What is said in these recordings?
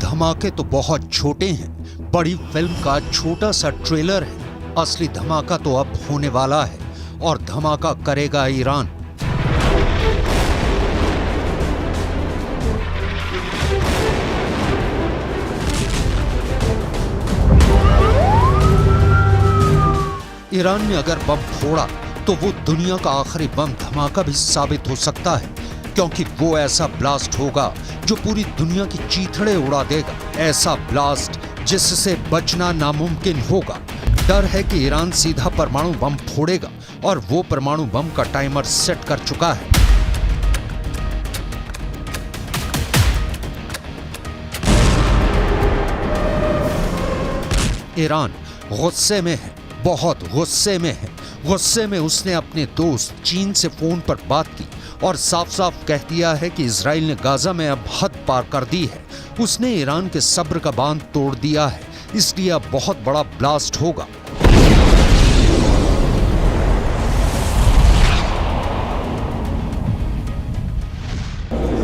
धमाके तो बहुत छोटे हैं, बड़ी फिल्म का छोटा सा ट्रेलर है। असली धमाका तो अब होने वाला है और धमाका करेगा ईरान। ईरान ने अगर बम फोड़ा तो वो दुनिया का आखिरी बम धमाका भी साबित हो सकता है, क्योंकि वो ऐसा ब्लास्ट होगा जो पूरी दुनिया की चीथड़े उड़ा देगा। ऐसा ब्लास्ट जिससे बचना नामुमकिन होगा। डर है कि ईरान सीधा परमाणु बम फोड़ेगा और वो परमाणु बम का टाइमर सेट कर चुका है। ईरान गुस्से में है, बहुत गुस्से में है। गुस्से में उसने अपने दोस्त चीन से फोन पर बात की और साफ साफ कह दिया है कि इजराइल ने गाजा में अब हद पार कर दी है। उसने ईरान के सब्र का बांध तोड़ दिया है, इसलिए अब बहुत बड़ा ब्लास्ट होगा।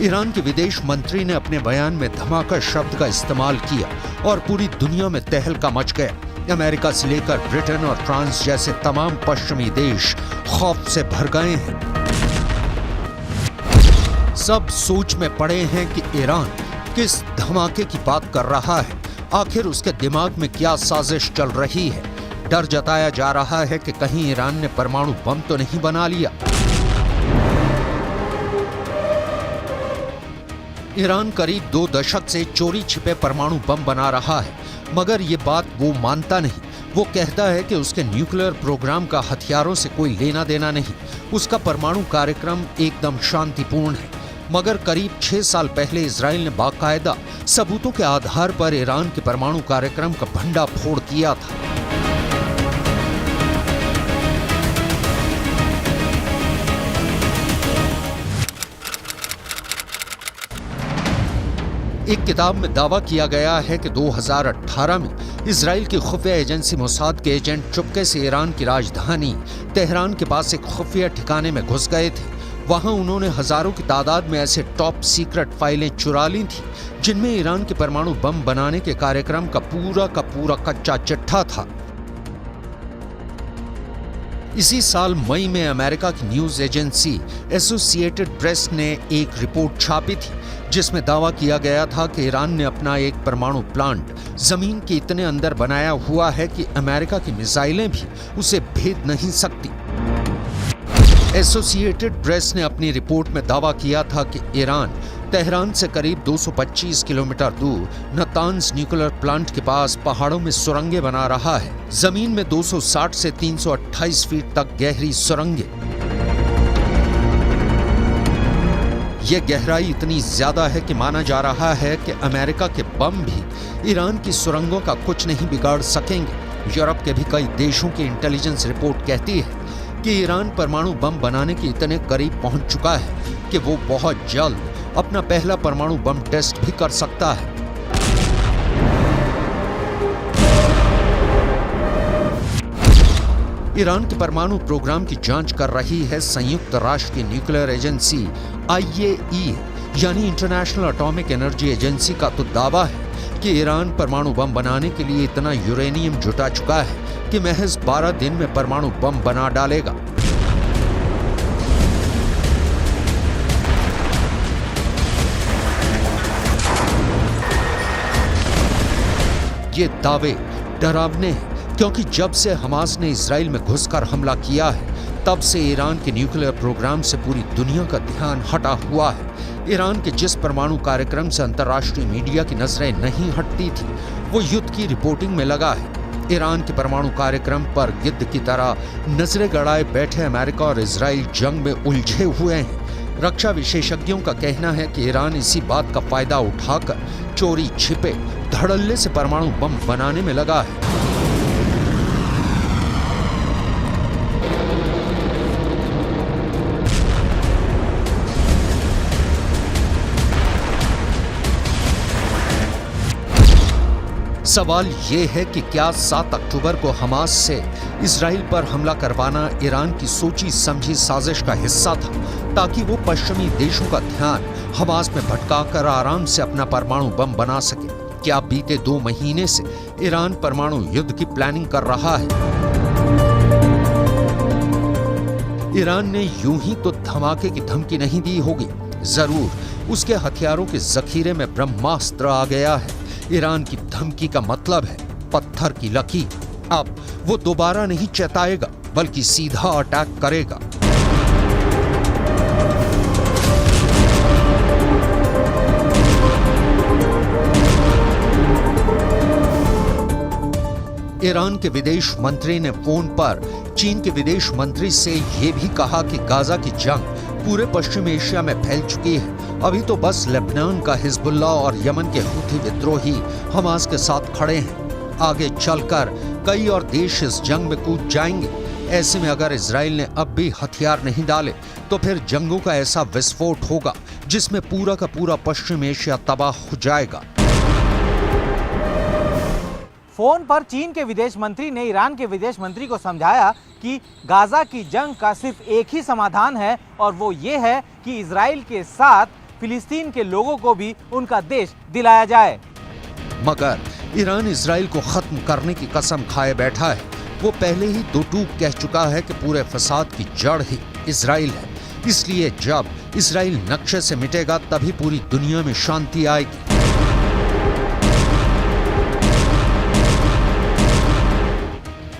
ईरान के विदेश मंत्री ने अपने बयान में धमाका शब्द का इस्तेमाल किया और पूरी दुनिया में तहलका मच गया। अमेरिका से लेकर ब्रिटेन और फ्रांस जैसे तमाम पश्चिमी देश खौफ से भर गए हैं। सब सोच में पड़े हैं कि ईरान किस धमाके की बात कर रहा है, आखिर उसके दिमाग में क्या साजिश चल रही है। डर जताया जा रहा है कि कहीं ईरान ने परमाणु बम तो नहीं बना लिया। ईरान करीब 2 दशक से चोरी छिपे परमाणु बम बना रहा है, मगर ये बात वो मानता नहीं। वो कहता है कि उसके न्यूक्लियर प्रोग्राम का हथियारों से कोई लेना देना नहीं, उसका परमाणु कार्यक्रम एकदम शांतिपूर्ण है। मगर करीब 6 साल पहले इजराइल ने बाकायदा सबूतों के आधार पर ईरान के परमाणु कार्यक्रम का भंडा फोड़ दिया था। एक किताब में दावा किया गया है कि 2018 में इजराइल की खुफिया एजेंसी मोसाद के एजेंट चुपके से ईरान की राजधानी तेहरान के पास एक खुफिया ठिकाने में घुस गए थे। वहां उन्होंने हजारों की तादाद में ऐसे टॉप सीक्रेट फाइलें चुरा ली थी जिनमें ईरान के परमाणु बम बनाने के कार्यक्रम का पूरा कच्चा चिट्ठा था। इसी साल मई में अमेरिका की न्यूज एजेंसी एसोसिएटेड प्रेस ने एक रिपोर्ट छापी थी जिसमें दावा किया गया था कि ईरान ने अपना एक परमाणु प्लांट जमीन के इतने अंदर बनाया हुआ है कि अमेरिका की मिसाइलें भी उसे भेद नहीं सकती। एसोसिएटेड प्रेस ने अपनी रिपोर्ट में दावा किया था कि ईरान तेहरान से करीब 225 किलोमीटर दूर नतांज न्यूक्लियर प्लांट के पास पहाड़ों में सुरंगें बना रहा है। जमीन में 260 से 328 फीट तक गहरी सुरंगें। ये गहराई इतनी ज्यादा है कि माना जा रहा है कि अमेरिका के बम भी ईरान की सुरंगों का कुछ नहीं बिगाड़ सकेंगे। यूरोप के भी कई देशों की इंटेलिजेंस रिपोर्ट कहती है कि ईरान परमाणु बम बनाने के इतने करीब पहुंच चुका है कि वो बहुत जल्द अपना पहला परमाणु बम टेस्ट भी कर सकता है। ईरान के परमाणु प्रोग्राम की जांच कर रही है संयुक्त राष्ट्र की न्यूक्लियर एजेंसी IAEA यानी इंटरनेशनल एटॉमिक एनर्जी एजेंसी का तो दावा है कि ईरान परमाणु बम बनाने के लिए इतना यूरेनियम जुटा चुका है कि महज 12 दिन में परमाणु बम बना डालेगा। ये दावे डरावने हैं क्योंकि जब से हमास ने इजराइल में घुसकर हमला किया है तब से ईरान के न्यूक्लियर प्रोग्राम से पूरी दुनिया का ध्यान हटा हुआ है। ईरान के जिस परमाणु कार्यक्रम से अंतर्राष्ट्रीय मीडिया की नजरें नहीं हटती थी वो युद्ध की रिपोर्टिंग में लगा है। ईरान के परमाणु कार्यक्रम पर गिद्ध की तरह नजरें गड़ाए बैठे अमेरिका और इजराइल जंग में उलझे हुए हैं। रक्षा विशेषज्ञों का कहना है कि ईरान इसी बात का फायदा उठाकर चोरी छिपे धड़ल्ले से परमाणु बम बनाने में लगा है। सवाल ये है कि क्या 7 अक्टूबर को हमास से इजराइल पर हमला करवाना ईरान की सोची समझी साजिश का हिस्सा था, ताकि वो पश्चिमी देशों का ध्यान हमास में भटकाकर आराम से अपना परमाणु बम बना सके। क्या बीते 2 महीने से ईरान परमाणु युद्ध की प्लानिंग कर रहा है? ईरान ने यूं ही तो धमाके की धमकी नहीं दी होगी, जरूर उसके हथियारों के जखीरे में ब्रह्मास्त्र आ गया है। ईरान की धमकी का मतलब है पत्थर की लकीर। अब वो दोबारा नहीं चेताएगा, बल्कि सीधा अटैक करेगा। ईरान के विदेश मंत्री ने फोन पर चीन के विदेश मंत्री से यह भी कहा कि गाजा की जंग पूरे पश्चिम एशिया में फैल चुकी है। अभी तो बस लेबनान का हिजबुल्लाह और यमन के हूथी विद्रोही हमास के साथ खड़े हैं। आगे चलकर कई और देश इस जंग में कूद जाएंगे। ऐसे में अगर इजराइल ने अब भी हथियार नहीं डाले तो फिर जंगों का ऐसा विस्फोट होगा जिसमें पूरा का पूरा पश्चिम एशिया तबाह हो जाएगा। फोन पर चीन के विदेश मंत्री ने ईरान के विदेश मंत्री को समझाया कि गाजा की जंग का सिर्फ एक ही समाधान है, और वो ये है कि इजराइल के साथ फिलिस्तीन के लोगों को भी उनका देश दिलाया जाए। मगर ईरान इजराइल को खत्म करने की कसम खाए बैठा है। वो पहले ही दो टूक कह चुका है कि पूरे फसाद की जड़ ही इजराइल है। इसलिए जब इजराइल नक्शे से मिटेगा तभी पूरी दुनिया में शांति आएगी।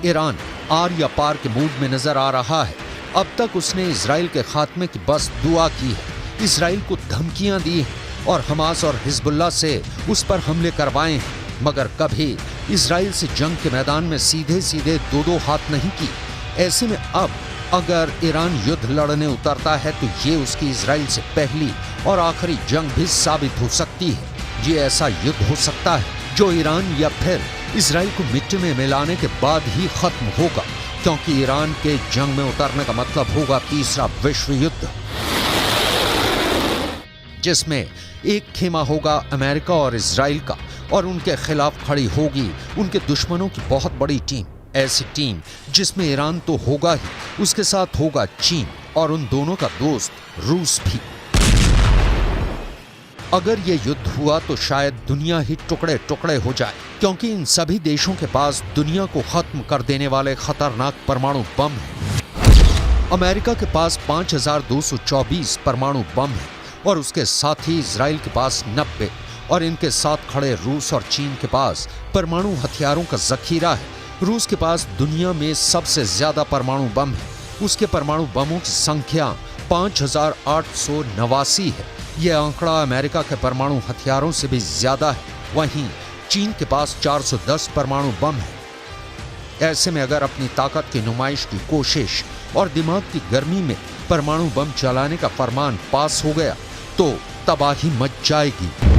ईरान आर या पार के मूड में नजर आ रहा है। अब तक उसने इजराइल के खात्मे की बस दुआ की है, इजराइल को धमकियां दी हैं और हमास और हिजबुल्लाह से उस पर हमले करवाए हैं, मगर कभी इजराइल से जंग के मैदान में सीधे सीधे दो हाथ नहीं की। ऐसे में अब अगर ईरान युद्ध लड़ने उतरता है तो ये उसकी इजराइल से पहली और आखिरी जंग भी साबित हो सकती है। ये ऐसा युद्ध हो सकता है जो ईरान या फिर इजराइल को मिट्टी में मिलाने के बाद ही खत्म होगा, क्योंकि ईरान के जंग में उतरने का मतलब होगा तीसरा विश्व युद्ध, जिसमें एक खेमा होगा अमेरिका और इजराइल का, और उनके खिलाफ खड़ी होगी उनके दुश्मनों की बहुत बड़ी टीम। ऐसी टीम जिसमें ईरान तो होगा ही, उसके साथ होगा चीन और उन दोनों का दोस्त रूस भी। अगर ये युद्ध हुआ तो शायद दुनिया ही टुकड़े टुकड़े हो जाए, क्योंकि इन सभी देशों के पास दुनिया को खत्म कर देने वाले खतरनाक परमाणु बम हैं। अमेरिका के पास 5224 परमाणु बम है और उसके साथ ही इजराइल के पास 90, और इनके साथ खड़े रूस और चीन के पास परमाणु हथियारों का जखीरा है। रूस के पास दुनिया में सबसे ज्यादा परमाणु बम है। उसके परमाणु बमों की संख्या 5889 है। यह आंकड़ा अमेरिका के परमाणु हथियारों से भी ज्यादा है। वहीं चीन के पास 410 परमाणु बम है। ऐसे में अगर अपनी ताकत की नुमाइश की कोशिश और दिमाग की गर्मी में परमाणु बम चलाने का फरमान पास हो गया तो तबाही मच जाएगी।